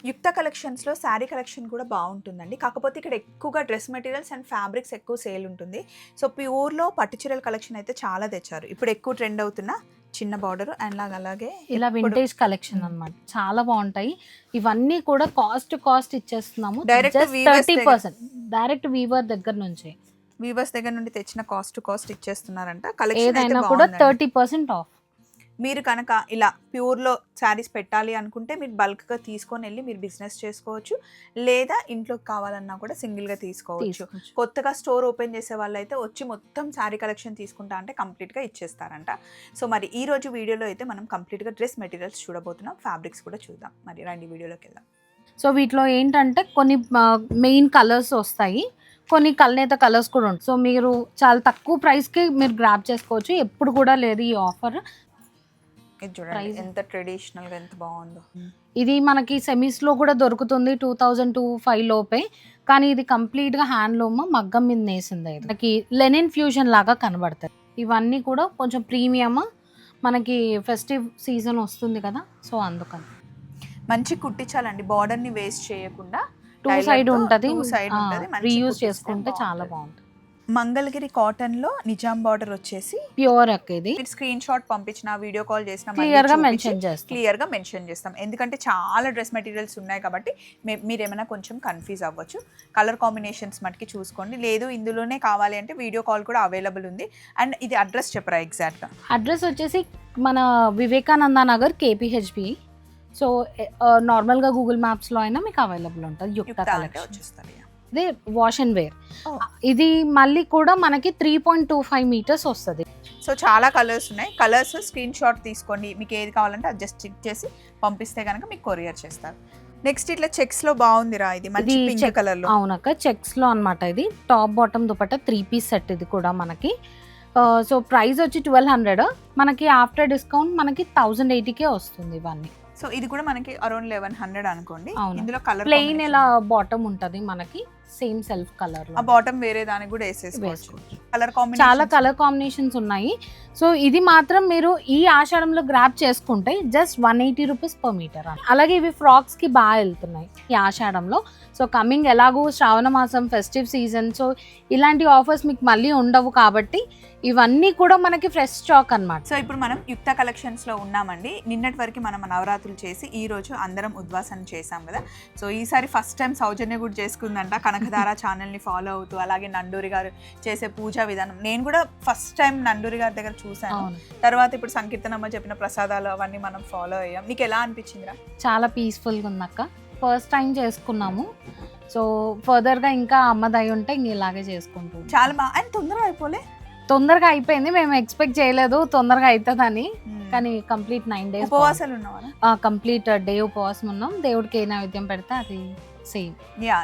యుక్త కలెక్షన్స్‌లో శారీ కలెక్షన్ కూడా బావుంటుందండి. కాకపోతే ఇక్కడ ఎక్కువగా డ్రెస్ మెటీరియల్స్ అండ్ ఫ్యాబ్రిక్స్ ఎక్కువ సేల్ ఉంటుంది. సో, ప్యూర్‌లో పట్టు చీరల కలెక్షన్ అయితే చాలా తెచ్చారు. ఇప్పుడు ఎక్కువ ట్రెండ్ అవుతున్న చిన్న బార్డర్ అండ్ అలాగే ఇలా వింటేజ్ కలెక్షన్ అన్నమాట. చాలా బాగుంటాయి. ఇవన్నీ కూడా కాస్ట్ ఇచ్చేస్తున్నాము. Direct just weavers 30% direct weaver దగ్గర నుంచి. వీవర్స్ దగ్గర నుండి తెచ్చిన కాస్ట్ ఇచ్చేస్తున్నారంట. కలెక్షన్ అయితే ఏదైనా కూడా బావుందండి. 30% ఆఫ్. మీరు కనుక ఇలా ప్యూర్‌లో శారీస్ పెట్టాలి అనుకుంటే మీరు బల్క్‌గా తీసుకొనెళ్ళి మీరు బిజినెస్ చేసుకోవచ్చు. లేదా ఇంట్లోకి కావాలన్నా కూడా సింగిల్‌గా తీసుకోవచ్చు. కొత్తగా స్టోర్ ఓపెన్ చేసే వాళ్ళైతే వచ్చి మొత్తం శారీ కలెక్షన్ తీసుకుంటా అంటే కంప్లీట్‌గా ఇచ్చేస్తారంట. సో, మరి ఈ రోజు వీడియోలో అయితే మనం కంప్లీట్‌గా డ్రెస్ మెటీరియల్స్ చూడబోతున్నాం. ఫ్యాబ్రిక్స్ కూడా చూద్దాం. మరి రండి వీడియోలోకి వెళ్దాం. సో వీటిలో ఏంటంటే కొన్ని మెయిన్ కలర్స్ వస్తాయి, కొన్ని కల్నేత కలర్స్ కూడా ఉంటాయి. సో మీరు చాలా తక్కువ ప్రైస్కి మీరు గ్రాబ్ చేసుకోవచ్చు. ఎప్పుడు కూడా లేదు ఈ ఆఫర్. ఇది చూడండి ఎంత ట్రెడిషనల్‌గా ఎంత బాగుందో. ఇది మనకి సెమీస్లో కూడా దొరుకుతుంది 2000-5 లోపే. కానీ ఇది కంప్లీట్గా హ్యాండ్లూమ్ మగ్గం మీద నేసింది. మనకి లెనిన్ ఫ్యూజన్ లాగా కనబడతాయి. ఇవన్నీ కూడా కొంచెం ప్రీమియం. మనకి ఫెస్టివ్ సీజన్ వస్తుంది కదా, సో అందుకని మంచి కుట్టించాలండి. బార్డర్ని వేస్ట్ చేయకుండా టూ సైడ్ ఉంటుంది. రీయూజ్ చేసుకుంటే చాలా బాగుంటుంది. మంగళగిరి కాటన్ లో నిజాం బార్డర్ వచ్చేసి ప్యూర్ అక్క. ఇది మీరు స్క్రీన్ షాట్ పంపించిన వీడియో కాల్ చేసిన క్లియర్ గా మెన్షన్ చేస్తాం. ఎందుకంటే చాలా డ్రెస్ మెటీరియల్స్ ఉన్నాయి కాబట్టి మీరు ఏమైనా కొంచెం కన్ఫ్యూజ్ అవ్వచ్చు. కలర్ కాంబినేషన్స్ మటుకి చూసుకోండి. లేదు ఇందులోనే కావాలి అంటే వీడియో కాల్ కూడా అవైలబుల్ ఉంది. అండ్ ఇది అడ్రస్ చెప్పరా ఎగ్జాక్ట్ గా? అడ్రస్ వచ్చేసి మన వివేకానంద నగర్ KPHB. సో నార్మల్గా గూగుల్ మ్యాప్స్లో అయినా మీకు అవైలబుల్ ఉంటుంది. యుక్త కలెక్షన్ వచ్చేస్తారు. ఇది వాష్ అండ్ వేర్. ఇది మళ్ళీ కూడా మనకి 3.25 మీటర్స్ వస్తుంది. సో చాలా కలర్స్ ఉన్నాయి. కలర్స్ స్క్రీన్ షాట్ తీసుకోండి. మీకు ఏది కావాలంటే అది జస్ట్ చెక్ చేసి పంపిస్తే కనుక మీకు కొరియర్ చేస్తారు. నెక్స్ట్ ఇట్లా చెక్స్ లో బాగుందిరా, ఇది మంచి పింక్ కలర్ లో. అవునక్క, చెక్స్ లో అన్నమాట. ఇది top bottom dupatta 3 piece set. ఇది కూడా మనకి సో ప్రైస్ వచ్చి 1200. మనకి ఆఫ్టర్ డిస్కౌంట్ మనకి 1080కే వస్తుంది ఇవన్నీ. సో ఇది కూడా మనకి అరౌండ్ 1100 అనుకోండి. ఇందులో కలర్ ప్లెయిన్ ఇలా బాటమ్ ఉంటది మనకి, సేమ్ సెల్ఫ్ కలర్. ఆ బాటమ్ వేరే దానికి కూడా వేసేసుకోవచ్చు. కలర్ కాంబినేషన్ చాలా కలర్ కాంబినేషన్స్ ఉన్నాయి. సో ఇది మాత్రం మీరు ఈ ఆషాఢంలో గ్రాబ్ చేసుకుంటే జస్ట్ 180 రూపీస్ పర్ మీటర్. అలాగే ఇవి ఫ్రాక్స్ కి బాగా వెళ్తున్నాయి ఈ ఆషాఢంలో. సో కమింగ్ ఎలాగో శ్రావణ మాసం ఫెస్టివ్ సీజన్, సో ఇలాంటి ఆఫర్స్ మీకు మళ్ళీ ఉండవు కాబట్టి ఇవన్నీ కూడా మనకి ఫ్రెష్ స్టాక్ అన్నమాట. సో ఇప్పుడు మనం యుక్త కలెక్షన్స్ లో ఉన్నామండి. నిన్నటి వరకు మనం నవరాత్రులు చేసి ఈ రోజు అందరం ఉద్వాసన చేసాం కదా. సో ఈసారి ఫస్ట్ టైం సౌజన్య కూడా చేసుకుందంట. కనకధార ఛానల్ని ఫాలో అవుతూ, అలాగే నండూరి గారు చేసే పూజా విధానం నేను కూడా ఫస్ట్ టైం నండూరి గారి దగ్గర చూసాను. తర్వాత ఇప్పుడు సంకీర్తనమ్మ చెప్పిన ప్రసాదాలు అవన్నీ మనం ఫాలో అయ్యాం. నీకు ఎలా అనిపించిందిరా? చాలా పీస్ఫుల్గా ఉందక్క. ఫస్ట్ టైం చేసుకున్నాము. సో ఫర్దర్గా ఇంకా అమ్మదై ఉంటే ఇంక ఇలాగే చేసుకుంటాం. చాలా బాగా. అండ్ తొందరగా అయిపోయింది. మేము ఎక్స్పెక్ట్ చేయలేదు తొందరగా అవుతుందని. కానీ కంప్లీట్ 9 days ఉపవాసాలు ఉన్నావా? కంప్లీట్ డే ఉపవాసం ఉన్నాం. దేవుడికి ఏ నైవేద్యం పెడితే అది సేమ్.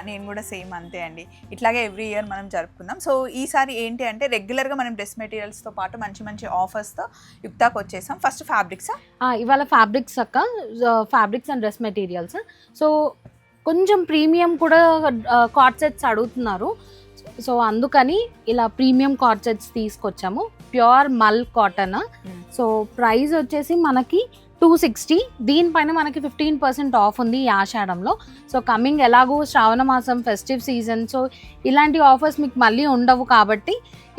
నేను కూడా సేమ్ అంతే అండి. ఇట్లాగే ఎవ్రీ ఇయర్ మనం జరుపుకుందాం. సో ఈసారి ఏంటి అంటే రెగ్యులర్గా మనం డ్రెస్ మెటీరియల్స్తో పాటు మంచి మంచి ఆఫర్స్తో యుక్తాకి వచ్చేసాం. ఫస్ట్ ఫ్యాబ్రిక్సా? ఇవాళ ఫ్యాబ్రిక్స్ అక్క. Fabrics and dress materials. So కొంచెం ప్రీమియం కూడా కార్డ్ సెట్స్ అడుగుతున్నారు. సో అందుకని ఇలా ప్రీమియం కార్డ్ సెట్స్ తీసుకొచ్చాము. ప్యూర్ మల్ కాటన్. సో ప్రైస్ వచ్చేసి మనకి 260. దీనిపైన మనకి 15% ఆఫ్ ఉంది ఈ ఆషాఢంలో. సో కమింగ్ ఎలాగో శ్రావణ మాసం ఫెస్టివ్ సీజన్, సో ఇలాంటి ఆఫర్స్ మీకు మళ్ళీ ఉండవు కాబట్టి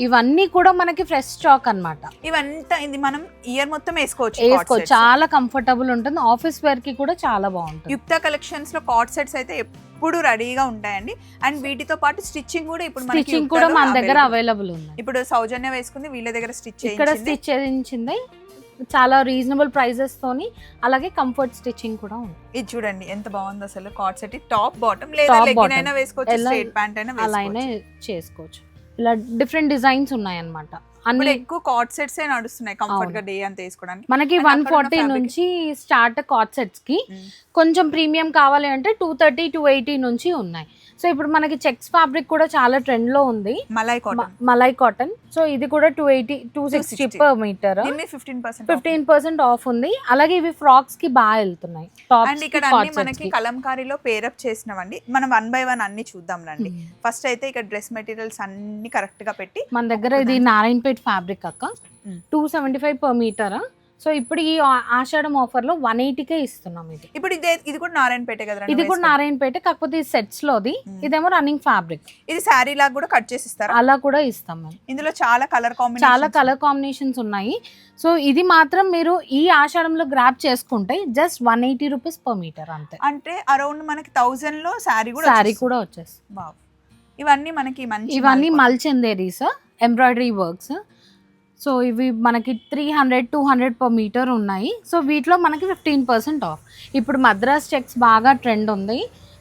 ఇవన్నీ కూడా మనకి ఫ్రెష్ స్టాక్ అన్నమాట. ఇవంతా ఇది మనం ఇయర్ మొత్తం వేసుకోవచ్చు. చాలా కంఫర్టబుల్ ఉంటుంది. ఆఫీస్ వేర్ కి కూడా చాలా బాగుంటుంది. యుక్త కలెక్షన్స్ లో కార్డ్ సెట్స్ అయితే ఎప్పుడు రెడీగా ఉంటాయండి. అండ్ వీటితో పాటు స్టిచ్చింగ్ కూడా ఇప్పుడు స్టిచ్చింగ్ కూడా మన దగ్గర అవైలబుల్ ఉంది. ఇప్పుడు సౌజన్య వేసుకుంది, వీళ్ళ దగ్గర స్టిచ్ చేయించింది. చాలా రీజనబుల్ ప్రైజెస్ తోని, అలాగే కంఫర్ట్ స్టిచ్చింగ్ కూడా ఉంది. ఇది చూడండి ఎంత బాగుంది అసలు. కార్డ్ సెట్ టాప్ బాటమ్ లేదా లెగ్గిన్ అయినా వేసుకోవచ్చు, స్ట్రైట్ ప్యాంట్ అయినా అలానే చేసుకోవచ్చు. ఇలా డిఫరెంట్ డిజైన్స్ ఉన్నాయి అన్నమాట. అన్ని ఎక్కువ కార్డ్ సెట్స్ ఏ నడుస్తున్నాయి కంఫర్ట్ గా డే అంతా వేసుకోవడానికి. మనకి 140 నుంచి స్టార్ట్ కార్డ్ సెట్స్ కి. కొంచెం ప్రీమియం కావాలి అంటే 230-280 నుంచి ఉన్నాయి. సో ఇప్పుడు మనకి చెక్స్ ఫ్యాబ్రిక్ కూడా చాలా ట్రెండ్ లో ఉంది. మలై కాటన్. సో ఇది కూడా 260 పర్ మీటర్. 15% ఆఫ్ ఉంది. అలాగే ఇవి ఫ్రాక్స్ కి బాగా వెళ్తున్నాయి. అండ్ ఇక్కడ అన్ని మనకి కలంకారీలో పేరప్ చేసినవండి. మనం 1 by 1 అన్ని చూద్దాం రండి. ఫస్ట్ అయితే ఇక్కడ డ్రెస్ మెటీరియల్స్ అన్ని కరెక్ట్ గా పెట్టి మన దగ్గర ఇది నారాయణపేట్ ఫ్యాబ్రిక్ అక్క. 275 పర్ మీటర్. సో ఇప్పుడు ఈ ఆషాఢం ఆఫర్లో 180కే ఇస్తున్నాం ఇది. ఇప్పుడు ఇది కూడా నారాయణపేట కదా? ఇది కూడా నారాయణపేట, కాకపోతే ఈ సెట్స్ లోది. ఇదేమో రన్నింగ్ ఫ్యాబ్రిక్. ఇది శారీ లాగా కూడా కట్ చేసి ఇస్తారా? అలా కూడా ఇస్తాం మేము. ఇందులో చాలా కలర్ కాంబినేషన్స్ ఉన్నాయి. సో ఇది మాత్రం మీరు ఈ ఆషాఢంలో గ్రాప్ చేసుకుంటే జస్ట్ 180 రూపీస్ పర్ మీటర్ అంతే. అంటే అరౌండ్ మనకి 1000 లో శారీ కూడా వచ్చేస్తుంది. ఇవన్నీ మల్చందేరీస్, ఎంబ్రాయిడరీ వర్క్స్. సో ఇవి మనకి 300-200 పర్ మీటర్ ఉన్నాయి. సో వీటిలో మనకి 15% ఆఫ్. ఇప్పుడు మద్రాస్ చెక్స్ బాగా ట్రెండ్ ఉంది.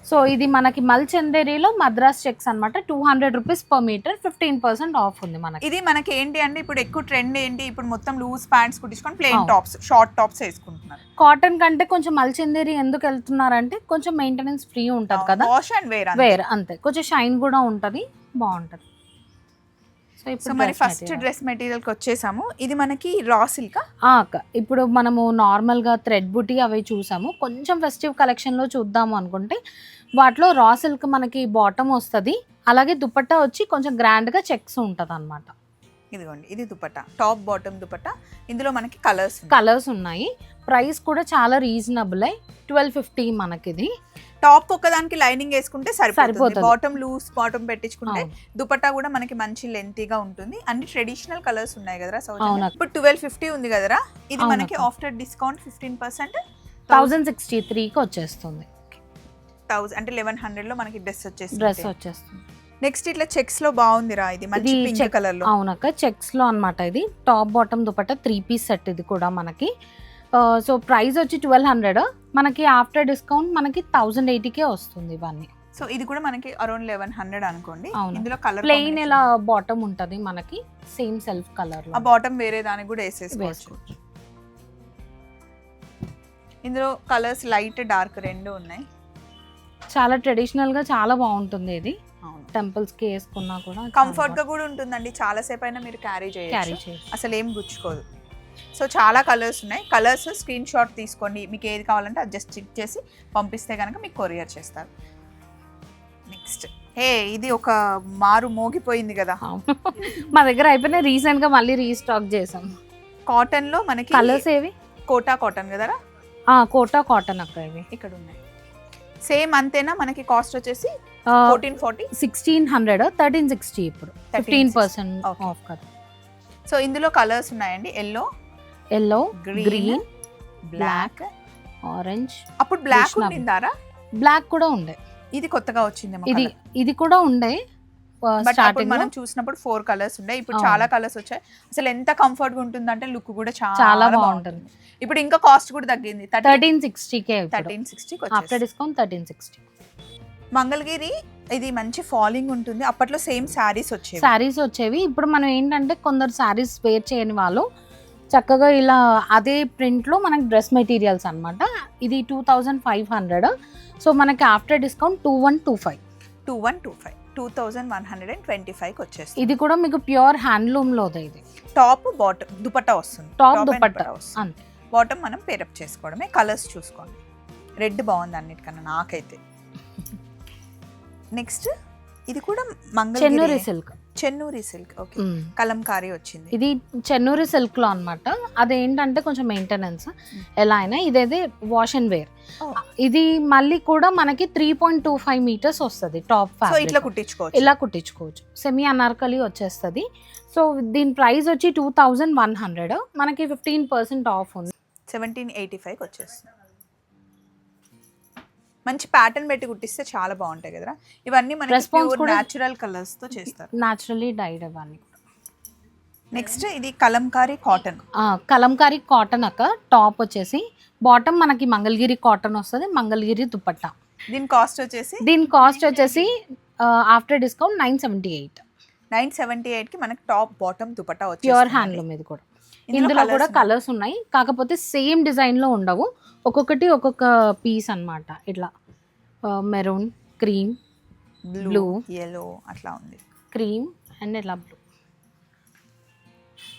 సో ఇది మనకి మల్చందేరీలో మద్రాస్ చెక్స్ అనమాట. 200 రూపీస్ పర్ మీటర్, 15% ఆఫ్ ఉంది మనకి. ఇది మనకి ఏంటి అంటే ఇప్పుడు ఎక్కువ ట్రెండ్ ఏంటి, ఇప్పుడు మొత్తం లూజ్ ప్యాంట్స్ కుట్టించుకొని ప్లెయిన్ టాప్స్, షార్ట్ టాప్స్ వేసుకుంటున్నారు. కాటన్ కంటే కొంచెం మల్చందేరీ ఎందుకు వెళ్తున్నారంటే కొంచెం మెయింటెనెన్స్ ఫ్రీ ఉంటుంది కదా, వాష్ అండ్ వేర్ అంతే. కొంచెం షైన్ కూడా ఉంటుంది, బాగుంటుంది. సో మరి ఫస్ట్ డ్రెస్ మెటీరియల్కి వచ్చేసాము. ఇది మనకి రా సిల్క్. ఇప్పుడు మనము నార్మల్గా థ్రెడ్ బుటీ అవి చూసాము. కొంచెం ఫెస్టివ్ కలెక్షన్లో చూద్దాము అనుకుంటే వాటిలో రా సిల్క్ మనకి బాటమ్ వస్తుంది, అలాగే దుపట్టా వచ్చి కొంచెం గ్రాండ్గా చెక్స్ ఉంటుంది అనమాట. ఇదిగోండి, ఇది దుపట్టా, టాప్ బాటమ్ దుపట్టా. ఇందులో మనకి కలర్స్ ఉన్నాయి. ప్రైస్ కూడా చాలా రీజనబుల్. 1250 మనకిది. టాప్ ఒక్కదానికి లైనింగ్ వేసుకుంటే సరిపోతుంది. బాటమ్ లూస్ బాటమ్ పెట్టించుకుంటే దుపట్టా కూడా మనకి మంచి లెంతీగా ఉంటుంది. అన్ని ట్రెడిషనల్ కలర్స్ ఉన్నాయి కదరా. ఇప్పుడు 1250 ఉంది కదరా. ఇది మనకి ఆఫ్టర్ డిస్కౌంట్ 15% 1063కి వచ్చేస్తుంది. 1000 అంటే 1100 లో మనకి డ్రెస్ వచ్చేస్తుంది. నెక్స్ట్ ఇట్లా చెక్స్ లో బాగుందిరా, ఇది మంచి పింక్ కలర్ లో. అవునక్క, చెక్స్ లో అన్నమాట. ఇది top bottom dupatta 3 piece set. ఇది కూడా మనకి సో ప్రైస్ వచ్చి 1200, మనకి ఆఫ్టర్ డిస్కౌంట్ మనకి 1080కే వస్తుంది ఇవన్నీ. సో ఇది కూడా మనకి అరౌండ్ 1100 అనుకోండి. ఇందులో కలర్ ప్లెయిన్ ఇలా బాటమ్ ఉంటది మనకి, సేమ్ సెల్ఫ్ కలర్. ఆ బాటమ్ వేరే దానికి కూడా వేసేసుకోవచ్చు. ఇందులో కలర్స్ లైట్ డార్క్ రెండు ఉన్నాయి. చాలా ట్రెడిషనల్ గా చాలా బాగుంటుంది ఇది. టెంపుల్స్ కి వేసుకున్నా కూడా కంఫర్ట్ గా కూడా ఉంటుందండి. చాలా సేపు అయినా మీరు క్యారీ చేయొచ్చు, అసలు ఏం గుచ్చుకోదు. సో చాలా కలర్స్ ఉన్నాయి. కలర్స్ స్క్రీన్ షాట్ తీసుకోండి, మీకు ఏది కావాలంటే అది జస్ట్ చెక్ చేసి పంపిస్తే కనుక మీకు కొరియర్ చేస్తారు. నెక్స్ట్ ఇది ఒక మారు మోగిపోయింది కదా, మా దగ్గర అయిపోయినా రీసెంట్ గా మళ్ళీ రీస్టాక్ చేసాం. కాటన్ లో మనకి కలర్స్ ఏవి? కోటా కాటన్ కదరా. కోటా కాటన్ అక్క, ఇవి ఇక్కడ ఉన్నాయి. సేమ్ అంతేనా? మనకి కాస్ట్ వచ్చేసి 1440, 1600, 1360. ఇప్పుడు 15% ఆఫ్ కదా. సో ఇందులో కలర్స్ ఉన్నాయండి. Yellow, green, black, orange. అప్పుడు బ్లాక్ ఉండిందారా? బ్లాక్ కూడా ఉండే. ఇది కొత్తగా వచ్చింది. ఇది కూడా ఉండే. స్టార్టింగ్ మనం చూసినప్పుడు 4 కలర్స్ ఉండే, ఇప్పుడు చాలా కలర్స్ వచ్చాయి. అసలు ఎంత కంఫర్ట్ గా ఉంటుందంటే లుక్ కూడా చాలా బాగుంటుంది. ఇప్పుడు ఇంకా కాస్ట్ కూడా తగ్గింది. 1360కే. 1360 ఆఫ్టర్ డిస్కౌంట్ 1360. మంగళగిరి ఇది మంచి ఫాలింగ్ ఉంటుంది. అప్పట్లో సేమ్ శారీస్ వచ్చేవి. ఇప్పుడు మనం ఏంటంటే కొందరు శారీస్ వేర్ చేయని వాళ్ళు చక్కగా ఇలా అదే ప్రింట్లో మనకి డ్రెస్ మెటీరియల్స్ అనమాట. ఇది 2500. సో మనకి ఆఫ్టర్ డిస్కౌంట్ 2125, 2125కి వచ్చేస్తుంది. ఇది కూడా మీకు ప్యూర్ హ్యాండ్లూమ్ లోదే. ఇది టాప్ బాటమ్ దుపట్టా వస్తుంది. టాప్ దుపట్టా అంతే. బాటమ్ మనం పేరప్ చేసుకోవడమే. కలర్స్ చూసుకోండి. రెడ్ బాగుంది అన్నిటికన్నా నాకైతే. నెక్స్ట్ ఇది కూడా చెన్నూరి సిల్క్. ఓకే, కలంకారీ వచ్చింది. ఇది చెన్నూరి సిల్క్ లో అన్నమాట. అదేంటంటే కొంచెం మెయింటెనెన్స్ ఎలా అయినా. ఇదైతే వాష్ అండ్ వేర్. ఇది మళ్ళీ కూడా మనకి 3.25 మీటర్స్ వస్తుంది టాప్ ఫ్యాబ్రిక్. ఇలా కుట్టించుకోవచ్చు. సెమీ అనార్కలి వచ్చేస్తుంది. సో దీని ప్రైస్ వచ్చి 2100, మనకి 15% ఆఫ్ ఉంది. 1785కి వచ్చేస్తుంది. మంచి ప్యాటర్న్ పెట్టి కుట్టిస్తే చాలా బాగుంటాయి కదరా. ఇవన్నీ మనకి న్యాచురల్ కలర్స్ తో చేస్తారు, న్యాచురల్లీ డైడ్ అవన్నీ. నెక్స్ట్ ఇది కలంకారీ కాటన్ అక్క. టాప్ వచ్చేసి బాటమ్ మనకి మంగళగిరి కాటన్ వస్తుంది, మంగళగిరి దుపట్టా. దీని కాస్ట్ వచ్చేసి ఆఫ్టర్ డిస్కౌంట్ 978కి మనకి టాప్ బాటమ్ దుపట్టా వచ్చి ప్యూర్ హ్యాండ్లూమ్. ఇది కూడా ఇందులో కూడా కలర్స్ ఉన్నాయి, కాకపోతే సేమ్ డిజైన్ లో ఉండవు. ఒక్కొక్కటి ఒక్కొక్క పీస్ అన్నమాట. ఇట్లా మెరూన్, క్రీమ్, బ్లూ, yellow అట్లా ఉంది. క్రీమ్ అండ్ ఇలా బ్లూ.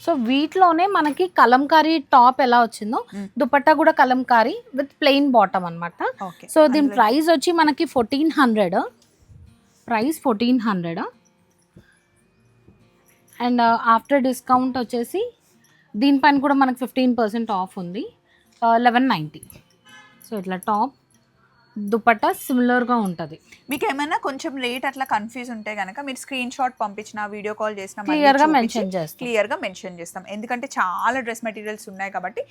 సో వీటిలోనే మనకి కలంకారీ టాప్ ఎలా వచ్చిందో దుపట్టా కూడా కలంకారీ విత్ ప్లెయిన్ బాటమ్ అన్నమాట. సో దీని ప్రైస్ వచ్చి మనకి 1400. ప్రైస్ 1400 అండ్ ఆఫ్టర్ డిస్కౌంట్ వచ్చేసి దీనిపైన కూడా మనకు 15% ఆఫ్ ఉంది, 1190. సో ఇట్లా టాప్ దుపట్టా సిమిలర్గా ఉంటుంది. మీకు ఏమైనా కొంచెం రేట్ అట్లా కన్ఫ్యూజ్ ఉంటే కనుక మీరు స్క్రీన్ షాట్ పంపించిన, వీడియో కాల్ చేసిన క్లియర్గా మెన్షన్ చేస్తాం. క్లియర్గా మెన్షన్ చేస్తాం. ఎందుకంటే చాలా డ్రెస్ మెటీరియల్స్ ఉన్నాయి కాబట్టి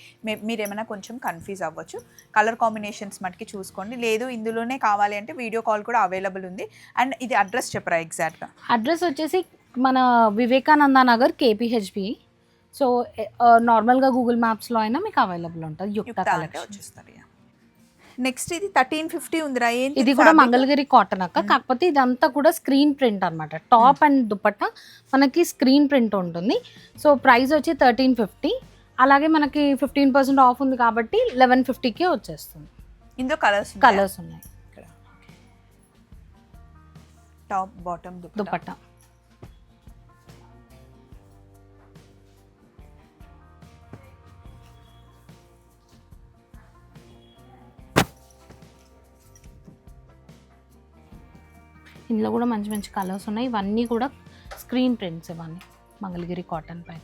మీరు ఏమైనా కొంచెం కన్ఫ్యూజ్ అవ్వచ్చు. కలర్ కాంబినేషన్స్ మటుకి చూసుకోండి. లేదు ఇందులోనే కావాలి అంటే వీడియో కాల్ కూడా అవైలబుల్ ఉంది. అండ్ ఇది అడ్రస్ చెప్పరా ఎగ్జాక్ట్గా? అడ్రస్ వచ్చేసి మన వివేకానంద నగర్ కేపీహెచ్బి. సో నార్మల్గా గూగుల్ మ్యాప్స్లో అయినా మీకు అవైలబుల్ ఉంటుంది. యుక్తా కలెక్షన్ వచ్చేస్తారు. నెక్స్ట్ ఇది 1350 ఉందిరా. ఏంటి ఇది కూడా మంగళగిరి కాటన్ అక్క, కాకపోతే ఇదంతా కూడా స్క్రీన్ ప్రింట్ అన్నమాట. టాప్ అండ్ దుపట్టా మనకి స్క్రీన్ ప్రింట్ ఉంటుంది. సో ప్రైస్ వచ్చి 1350. అలాగే మనకి 15% ఆఫ్ ఉంది కాబట్టి 1150కే వచ్చేస్తుంది. ఇందులో కలర్స్ ఉన్నాయి. Top bottom dupatta. ఇందులో కూడా మంచి మంచి కలర్స్ ఉన్నాయి. ఇవన్నీ కూడా స్క్రీన్ ప్రింట్స్, ఇవన్నీ మంగళగిరి కాటన్ పైన.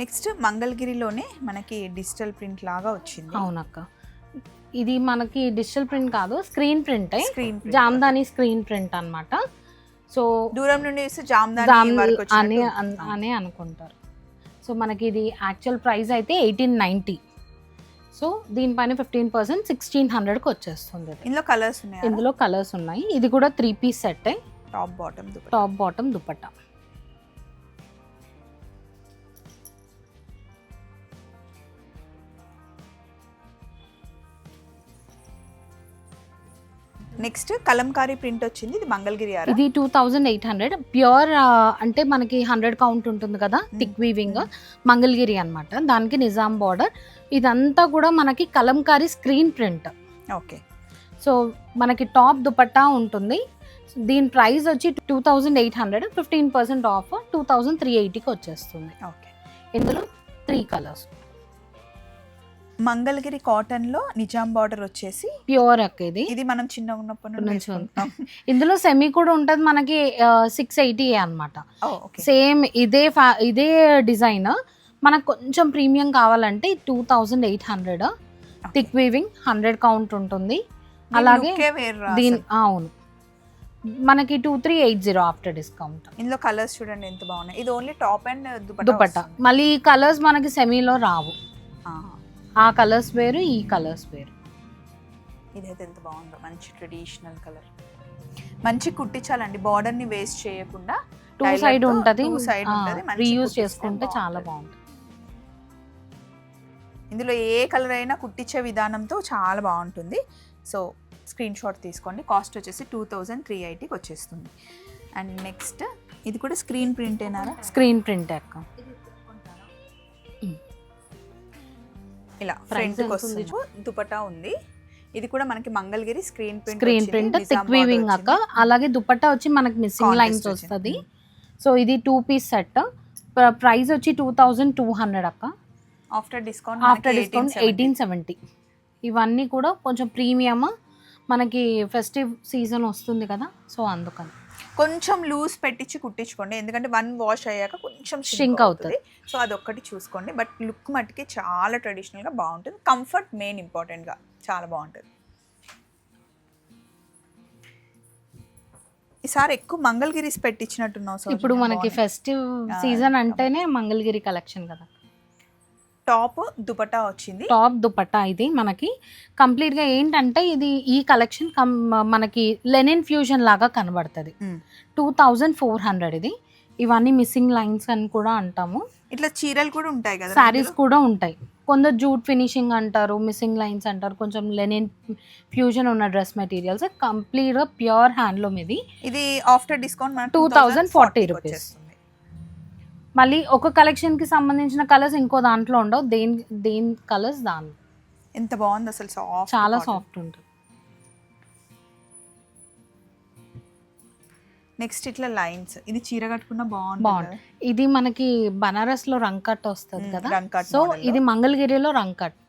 నెక్స్ట్ మంగళగిరిలోనే మనకి డిజిటల్ ప్రింట్ లాగా వచ్చింది. అవునక్క, ఇది మనకి డిజిటల్ ప్రింట్ కాదు, screen print. Jamdani screen print అన్నమాట. సో దూరం నుండి చూస్తే జామ్దాని అని అనుకుంటారు. సో మనకి ఇది యాక్చువల్ ప్రైస్ అయితే 1890. సో దీనిపైన 15% 1600కి వచ్చేస్తుంది. ఇందులో కలర్స్ ఉన్నాయి. ఇది కూడా 3 piece set. Top bottom dupatta. Next kalamkari print వచ్చింది. ఇది మంగళగిరి. ఇది 2800 ప్యూర్. అంటే మనకి 100 కౌంట్ ఉంటుంది కదా, థిక్ వీవింగ్, మంగళగిరి అన్నమాట. దానికి నిజాం బార్డర్. ఇదంతా కూడా మనకి Kalamkari screen print. Okay. So మనకి టాప్ దుపట్టా ఉంటుంది. దీని ప్రైస్ వచ్చి 2800, 15% ఆఫ్ 2380కి వచ్చేస్తుంది. ఓకే. ఇందులో 3 కలర్స్. మంగళగిరి కాటన్ లో నిజాం బార్డర్ వచ్చేసి ప్యూర్ అక్క. ఇది మనం చిన్నగా ఉన్నప్పటి నుంచి ఇందులో సెమీ కూడా ఉంటుంది మనకి 680 అన్నమాట. సేమ్ ఇదే డిజైన్. మనకు కొంచెం ప్రీమియం కావాలంటే 2800. థిక్ వీవింగ్, 100 కౌంట్ ఉంటుంది. అలాగే అవును, మనకి 2380 ఆఫ్టర్ డిస్కౌంట్. ఇందులో కలర్స్ చూడండి ఎంత బాగున్నాయి. ఇది ఓన్లీ టాప్ అండ్ దుపట్టా. మళ్ళీ ఈ కలర్స్ మనకి సెమీలో రావు. ఆ కలర్స్ వేరు, ఈ కలర్స్ వేరు. ఇదైతే ఎంత బాగుందో, మంచి ట్రెడిషనల్ కలర్. మంచి కుట్టించాలండి, బార్డర్ ని వేస్ట్ చేయకుండా. 2 సైడ్ ఉంటది, రీయూజ్ చేసుకుంటే చాలా బాగుంటుంది. ఇందులో ఏ కలర్ అయినా కుట్టించే విధానంతో చాలా బాగుంటుంది. సో స్క్రీన్ షాట్ తీసుకోండి. కాస్ట్ వచ్చేసి 2380కి వచ్చేస్తుంది. అండ్ నెక్స్ట్ ఇది కూడా స్క్రీన్ ప్రింట్ ఏనారా? స్క్రీన్ ప్రింట్ అక్క. ఇలా ఫ్రంట్ వస్తుంది. దుపట్టా ఉంది. ఇది కూడా మనకి Mangalagiri screen print thick weaving అక్క. అలాగే దుపట్టా వచ్చి మనకి మిస్సింగ్ లైన్స్ వస్తుంది. సో ఇది 2 పీస్ సెట్. ప్రైస్ వచ్చి 2200 అక్క. After discount 1870. ఇవన్నీ కూడా కొంచెం ప్రీమియం. మనకి ఫెస్టివ్ సీజన్ వస్తుంది కదా, సో అందుకని కొంచెం లూజ్ పెట్టించి కుట్టించుకోండి. ఎందుకంటే 1 వాష్ అయ్యాక కొంచెం షింక్ అవుతుంది. సో అదొక్కటి చూసుకోండి. బట్ లుక్ మట్టుకి చాలా ట్రెడిషనల్గా బాగుంటుంది. కంఫర్ట్ మెయిన్ ఇంపార్టెంట్గా చాలా బాగుంటుంది. ఈసారి ఎక్కువ మంగళగిరిస్ పెట్టించినట్టున్నావు. ఇప్పుడు మనకి ఫెస్టివ్ సీజన్ అంటేనే మంగళగిరి కలెక్షన్ కదా. టాప్ దుపట్టా వచ్చింది. టాప్ దుపట్టా ఇది మనకి కంప్లీట్గా ఏంటంటే ఈ కలెక్షన్ మనకి లెనిన్ ఫ్యూజన్ లాగా కనబడుతుంది. 2400 ఇది. ఇవన్నీ మిస్సింగ్ లైన్స్ అని కూడా అంటాము. ఇట్లా చీరలు కూడా ఉంటాయి కదా, శారీస్ కూడా ఉంటాయి. కొందరు జూట్ ఫినిషింగ్ అంటారు, మిస్సింగ్ లైన్స్ అంటారు. కొంచెం లెనిన్ ఫ్యూజన్ ఉన్న డ్రెస్ మెటీరియల్స్. కంప్లీట్గా ప్యూర్ హ్యాండ్లూమ్ ఇది. ఇది ఆఫ్టర్ డిస్కౌంట్ 2040 రూపీస్. మళ్ళీ ఒక కలెక్షన్కి సంబంధించిన కలర్స్ ఇంకో దాంట్లో ఉండవు. దేని కలర్స్ దాని. ఎంత బాగుంది అసలు, చాలా సాఫ్ట్ ఉంటుంది. నెక్స్ట్ ఇట్లా లైన్స్. ఇది చీర కట్టుకున్న బాగుంటుంది. ఇది మనకి బనారస్ లో రంగ్ కట్ వస్తుంది కదా, సో ఇది మంగళగిరిలో రంగ్ కట్.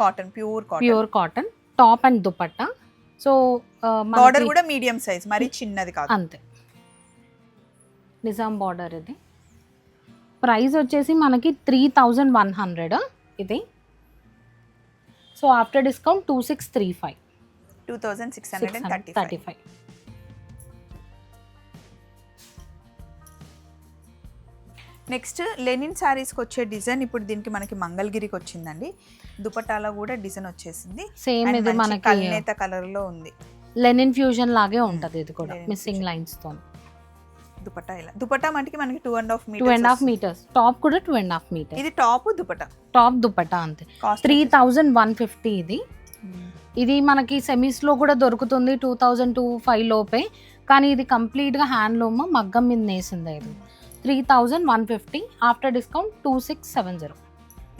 Cotton, pure cotton. Top and dupatta. So border కూడా మీడియం సైజ్, మరి చిన్నది కాదు. అంతే. నిజాం బార్డర్ ఇది. ప్రైస్ వచ్చేసి మనకి 3100 ఇది. So after discount 2635. 2635. Next Lenin శారీస్కి వచ్చే డిజైన్ ఇప్పుడు దీనికి మనకి మంగళగిరికి వచ్చిందండి. దుపట్టాలో కూడా డిజైన్ వచ్చేసింది. సేమ్ ఇది మనకి కల్నేత కలర్ లో ఉంది. లెనిన్ ఫ్యూజన్ లాగే ఉంటది ఇది కూడా, మిస్సింగ్ లైన్స్ తో. దుపట్టా ఇలా దుపట్టా మనకి 2.5 మీటర్స్. టాప్ కూడా 2.5 మీటర్స్. ఇది టాప్ దుపట్టా. టాప్ దుపట్టా అంతే. 3150 ఇది. ఇది మనకి సెమీస్ లో కూడా దొరుకుతుంది 2000-2500 లోపే, కానీ ఇది కంప్లీట్ గా హ్యాండ్లూమ్ మగ్గం మీద నేసింది. ఇది 3150. After discount 2670.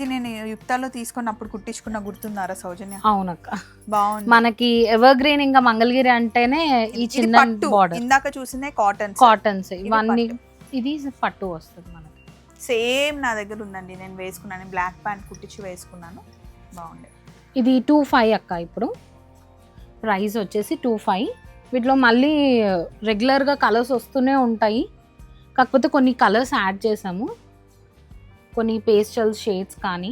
ఇది నేను యుక్తాలో తీసుకున్నప్పుడు కుట్టించుకున్న గుర్తుందారా సౌజన్య? అవునక్క, బాగుంది. మనకి ఎవర్ గ్రీన్ ఇంకా మంగళగిరి అంటేనే ఈ చిన్న బార్డర్. ఇందాక చూసిందే కాటన్స్ ఇవన్నీ. ఇది పట్టు వస్తుంది మనకి. సేమ్ నా దగ్గర ఉందండి, నేను వేసుకున్నాను. బ్లాక్ ప్యాంట్ కుట్టించి వేసుకున్నాను, బాగుంది. ఇది 25 అక్క. ఇప్పుడు ప్రైస్ వచ్చేసి 25. వీటిలో మళ్ళీ రెగ్యులర్గా కలర్స్ వస్తూనే ఉంటాయి, కాకపోతే కొన్ని కలర్స్ యాడ్ చేసాము. కొన్ని పేస్టల్ షేడ్స్ కానీ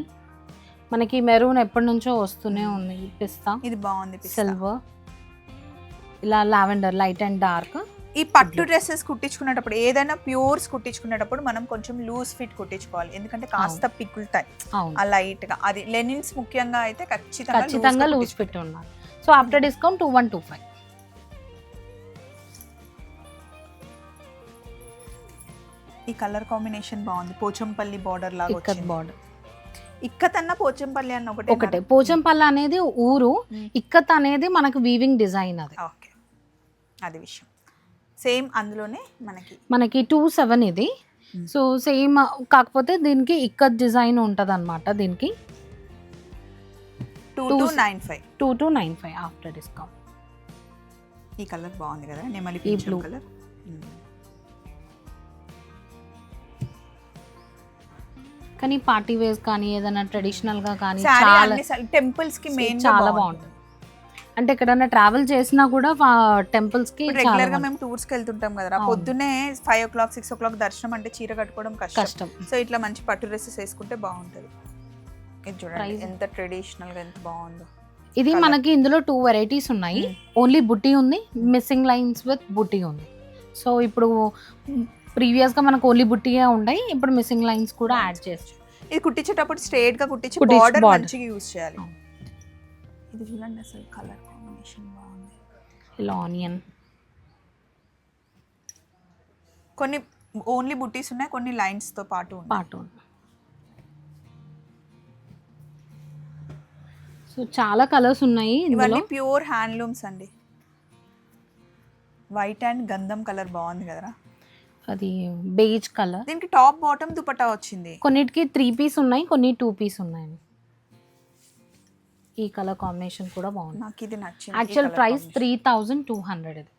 మనకి మెరూన్ ఎప్పటి నుంచో వస్తూనే ఉంది. పిస్తా, ఇది బాగుంది. సిల్వర్, ఇలా లావెండర్, లైట్ అండ్ డార్క్. ఈ పట్టు డ్రెస్సెస్ కుట్టించుకునేటప్పుడు, ఏదైనా ప్యూర్స్ కుట్టించుకునేటప్పుడు మనం కొంచెం లూజ్ ఫిట్ కుట్టించుకోవాలి, ఎందుకంటే కాస్త పిక్కులుతాయి ఆ లైట్ గా. అది లెనిన్స్ ముఖ్యంగా అయితే ఖచ్చితంగా లూజ్ ఫిట్ ఉండాలి. So after discount 2125. ఈ కలర్ కాంబినేషన్ బాగుంది. పోచంపల్లి బార్డర్ లాగా వచ్చింది. బార్డర్ ఇక్కతన్న పోచంపల్లి అన్న ఒకటే. పోచంపల్లి అనేది ఊరు, ఇక్కత్ అనేది మనకు వీవింగ్ డిజైన్. అది ఓకే, అది విషయం. సేమ్ అందులోనే మనకి 27 ఇది. సో సేమ్, కాకపోతే దీనికి ఇక్కత్ డిజైన్ ఉంటుంది అనమాట. దీనికి 2295 ఆఫ్టర్ డిస్కౌంట్. ఈ కలర్ బాగుంది కదా, నెమలి పింఛం కలర్. కానీ పార్టీ వేస్ కానీ ఏదైనా ట్రెడిషనల్ గా కానీ టెంపుల్స్ కి మెయిన్ చాలా బాగుంటుంది. అంటే ఎక్కడైనా ట్రావెల్ చేసినా కూడా టెంపుల్స్ కి రెగ్యులర్ గా మేము టూర్స్ కి వెళ్తుంటాం కదా, పొద్దునే 5 o'clock 6 o'clock దర్శనం అంటే చీర కట్టుకోవడం కష్టం. సో ఇట్లా మంచి పట్టు డ్రెస్సెస్ వేసుకుంటే బాగుంటది. ఇది చూడండి ఎంత ట్రెడిషనల్ గా ఎంత బాగుందో. ఇది మనకి ఇందులో 2 వెరైటీస్ ఉన్నాయి. ఓన్లీ బుట్టి ఉంది, మిస్సింగ్ లైన్స్ విత్ బుట్టి ఉంది. సో ఇప్పుడు ప్రీవియస్ గా మనకు ఓన్లీ బుట్టియే ఉంటాయి, ఇప్పుడు మిస్సింగ్ లైన్స్ కూడా యాడ్ చేస్తాం. ఇది కుట్టించేటప్పుడు స్ట్రైట్ గా కుట్టించి బార్డర్ మంచిగా యూస్ చేయాలి. ఇది చూడండి అసలు కలర్ కాంబినేషన్ బాగుంది. ఇలా ఆనియన్, కొన్ని ఓన్లీ బుట్టీస్ ఉన్నాయి, కొన్ని లైన్స్ తో పాటు. సో చాలా కలర్స్ ఉన్నాయి. ఇవన్నీ ప్యూర్ హ్యాండ్లూమ్స్ అండి. వైట్ అండ్ గంధం కలర్ బాగుంది కదరా, అది బేజ్ కలర్. దీనికి టాప్ బాటమ్ దుపట్టా వచ్చింది. కొన్నిటికి 3 పీస్ ఉన్నాయి, కొన్ని 2 పీస్ ఉన్నాయి. ఈ కలర్ కాంబినేషన్ కూడా బాగుంది, నాకు ఇది నచ్చింది. యాక్చువల్ ప్రైస్ 3200 ఇది.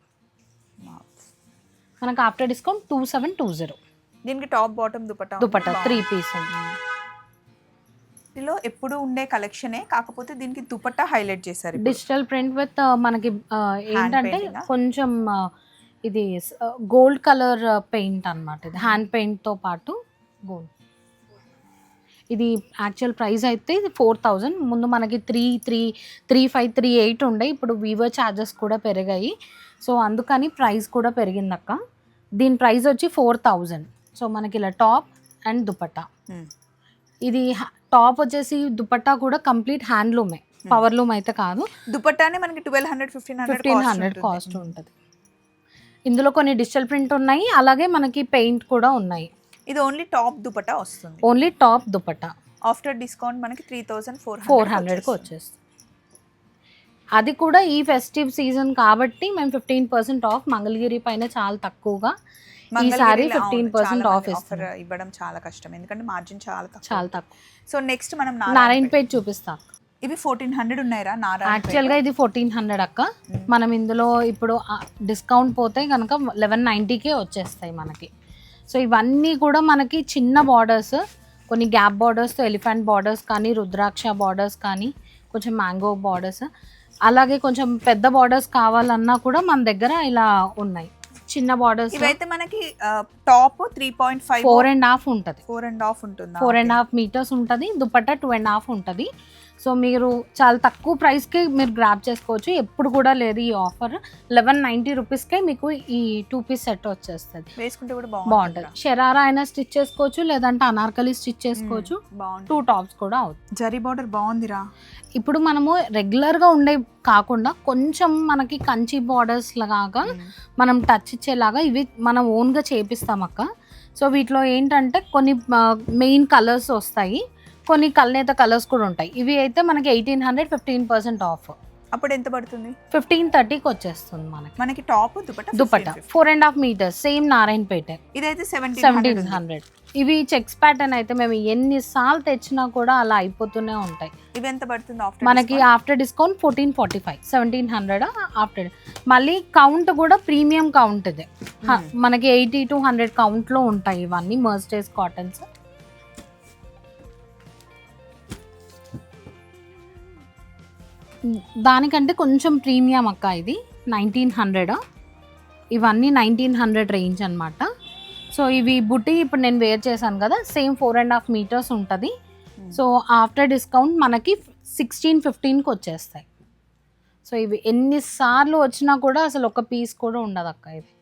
మనకు ఆఫ్టర్ డిస్కౌంట్ 2720. దీనికి టాప్ బాటమ్ దుపట్టా 3 పీస్ ఉంది. దీనిలో ఎప్పుడు ఉండే కలెక్షనే, కాకపోతే దీనికి దుపట్టా హైలైట్ చేశారు. డిజిటల్ ప్రింట్ విత్ మనకి ఏంటంటే కొంచెం ఇది గోల్డ్ కలర్ పెయింట్ అన్నమాట. ఇది హ్యాండ్ పెయింట్ తో పాటు గోల్డ్. ఇది యాక్చువల్ ప్రైస్ అయితే 4000. ముందు మనకి 3538 ఉండే, ఇప్పుడు వీవర్ ఛార్జెస్ కూడా పెరిగాయి. సో అందుకని ప్రైస్ కూడా పెరిగింది అక్క. దీని ప్రైస్ వచ్చి 4000. సో మనకి ఇలా టాప్ అండ్ దుపట్టా. ఇది టాప్ వచ్చేసి దుపట్టా కూడా కంప్లీట్ హ్యాండ్లూమే, పవర్ లూమ్ అయితే కాదు. దుపట్టానే మనకి 1200-1500 కాస్ట్ ఉంటుంది. ఇందులో కొన్ని డిజిటల్ ప్రింట్ ఉన్నాయి, అలాగే మనకి పెయింట్ కూడా ఉన్నాయి. ఇది ఓన్లీ టాప్ దుపట్టా వస్తుంది. Only top dupatta. After discount మనకి 3400కి వచ్చేస్తుంది. అది కూడా ఈ ఫెస్టివ్ సీజన్ కాబట్టి మేము 15% ఆఫ్ మంగళగిరి పైన చాలా తక్కువగా ఈసారి 15% ఆఫ్ ఇవ్వడం చాలా కష్టం, ఎందుకంటే మార్జిన్ చాలా తక్కువ. సో నెక్స్ట్ మనం నారాయణపేట చూపిస్తాం. ఇవి 1400 ఉన్నాయిరా యాక్చువల్గా ఇది 1400 అక్క. మనం ఇందులో ఇప్పుడు డిస్కౌంట్ పోతే కనుక 1190కే వచ్చేస్తాయి మనకి. సో ఇవన్నీ కూడా మనకి చిన్న బార్డర్స్, కొన్ని గ్యాప్ బార్డర్స్తో ఎలిఫెంట్ బార్డర్స్ కానీ, రుద్రాక్ష బార్డర్స్ కానీ, కొంచెం మ్యాంగో బార్డర్స్, అలాగే కొంచెం పెద్ద బార్డర్స్ కావాలన్నా కూడా మన దగ్గర ఇలా ఉన్నాయి. చిన్న బార్డర్స్ ఇవైతే మనకి టాప్ 3.5 4.5 ఉంటుంది. 4.5 ఉంటుందా? 4.5 మీటర్స్ ఉంటుంది. దుపట్టా 2.5 ఉంటుంది. సో మీరు చాలా తక్కువ ప్రైస్కి మీరు గ్రాప్ చేసుకోవచ్చు. ఎప్పుడు కూడా లేదు ఈ ఆఫర్. 1190 రూపీస్కే మీకు ఈ 2 పీస్ సెట్ వచ్చేస్తుంది. వేసుకుంటే కూడా బాగుంటుంది. షరారా అయినా స్టిచ్ చేసుకోవచ్చు, లేదంటే అనార్కలి స్టిచ్ చేసుకోవచ్చు. 2 టాప్స్ కూడా అవుతుంది. జరీ బార్డర్ బాగుందిరా. ఇప్పుడు మనము రెగ్యులర్గా ఉండే కాకుండా కొంచెం మనకి కంచి బార్డర్స్ లాగా మనం టచ్ ఇచ్చేలాగా ఇవి మనం ఓన్గా చేపిస్తాం అక్క. సో వీటిలో ఏంటంటే కొన్ని మెయిన్ కలర్స్ వస్తాయి, కొన్ని కల్నేత కలర్స్ కూడా ఉంటాయి. ఇవి అయితే మనకి 1800 15% ఆఫ్. అప్పుడు ఎంత పడుతుంది? 1530కి వచ్చేస్తుంది మనకి top dupatta 4.5 metres same Narayanpet. ఇదైతే 1700. ఇవి చెక్స్ ప్యాటర్న్ అయితే మేము ఎన్నిసార్లు తెచ్చినా కూడా అలా అయిపోతూనే ఉంటాయి. ఇవి ఎంత పడుతుంది మనకి ఆఫ్టర్ డిస్కౌంట్ 1445, 1700 ఆఫ్టర్. మళ్ళీ కౌంట్ కూడా ప్రీమియం కౌంట్ ఇది. మనకి 80 to 100 కౌంట్లో ఉంటాయి ఇవన్నీ మర్స్టైజ్ కాటన్స్. దానికంటే కొంచెం ప్రీమియం అక్క. ఇది 1900. ఇవన్నీ 1900 రేంజ్ అనమాట. సో ఇవి బుట్టి ఇప్పుడు నేను వేర్ చేశాను కదా, సేమ్ 4.5 మీటర్స్ ఉంటుంది. సో ఆఫ్టర్ డిస్కౌంట్ మనకి 1615కి వచ్చేస్తాయి. సో ఇవి ఎన్నిసార్లు వచ్చినా కూడా అసలు ఒక పీస్ కూడా ఉండదు అక్క. ఇది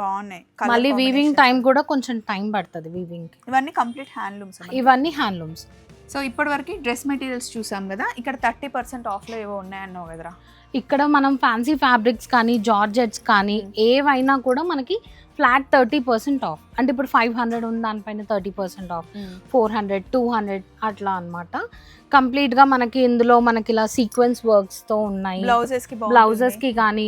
బాగున్నాయి. మళ్ళీ వీవింగ్ టైం కూడా కొంచెం టైం పడుతుంది వీవింగ్. ఇవన్నీ కంప్లీట్ హ్యాండ్లూమ్స్. ఇవన్నీ హ్యాండ్లూమ్స్. సో ఇప్పటి వరకు డ్రెస్ మెటీరియల్స్ చూసాం కదా, ఇక్కడ 30% ఆఫ్లో ఏవో ఉన్నాయన్నావు కదరా. ఇక్కడ మనం ఫ్యాన్సీ ఫ్యాబ్రిక్స్ కానీ జార్జెట్స్ కానీ ఏవైనా కూడా మనకి ఫ్లాట్ 30% ఆఫ్. అంటే ఇప్పుడు 500 ఉంది, దానిపైన 30% ఆఫ్. 400 200 అట్లా అనమాట. కంప్లీట్గా మనకి ఇందులో మనకి ఇలా సీక్వెన్స్ వర్క్స్తో ఉన్నాయి. బ్లౌజెస్కి కానీ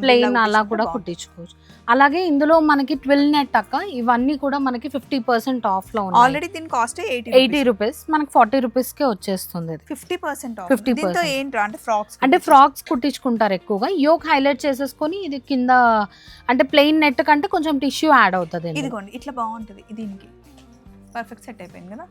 ప్లెయిన్ అలా కూడా కుట్టించుకోవచ్చు. అలాగే ఇందులో మనకి ట్విల్ నెట్ అక్క, ఇవన్నీ కూడా మనకి 50% ఆఫ్లో ఉన్నాయి. ఆల్రెడీ దీని కాస్ట్ 80 రూపీస్, మనకి 40 రూపీస్కే వచ్చేస్తుంది. 50% ఆఫ్. 50% ఏంటి అంటే ఫ్రాక్స్ కుట్టించుకుంటారు ఎక్కువగా. యోక్ హైలైట్ చేసేసుకొని ఇది కింద అంటే ప్లెయిన్ నెట్ కంటే కొంచెం టిష్యూ యాడ్ అవుతుంది. ఇదిగోండి ఇట్లా బాగుంటుంది. దీనికి పర్ఫెక్ట్ సెట్ అయిపోయింది కదా.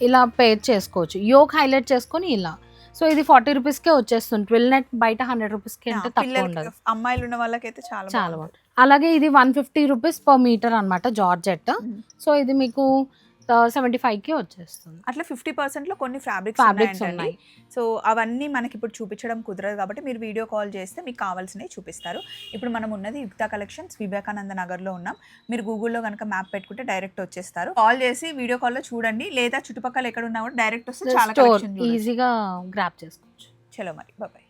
ఇలా పేర్ చేసుకోవచ్చు, యోక్ హైలైట్ చేసుకొని ఇలా. సో ఇది 40 రూపీస్కే వచ్చేస్తుంది. ట్విల్ నెట్ బయట 100 రూపీస్కి అంటే తక్కువ ఉండదు. అమ్మాయిలు ఉన్న వాళ్ళకైతే చాలా బాగుంది. అలాగే ఇది 150 రూపీస్ పర్ మీటర్ అనమాట జార్జెట్. సో ఇది మీకు 75కి వచ్చేస్తుంది. అట్లా 50%లో కొన్ని ఫ్యాబ్రిక్స్ ఉన్నాయి. సో అవన్నీ మనకి ఇప్పుడు చూపించడం కుదరదు కాబట్టి మీరు వీడియో కాల్ చేస్తే మీకు కావాల్సినవి చూపిస్తారు. ఇప్పుడు మనం ఉన్నది యుక్త కలెక్షన్స్, వివేకానంద నగర్లో ఉన్నాం. మీరు గూగుల్లో కనుక మ్యాప్ పెట్టుకుంటే డైరెక్ట్ వచ్చేస్తారు. కాల్ చేసి వీడియో కాల్లో చూడండి, లేదా చుట్టుపక్కల ఎక్కడ ఉన్నా కూడా డైరెక్ట్ వస్తే చాలా ఈజీగా గ్రాప్ చేసుకోవచ్చు. చలో మరి బాయ్.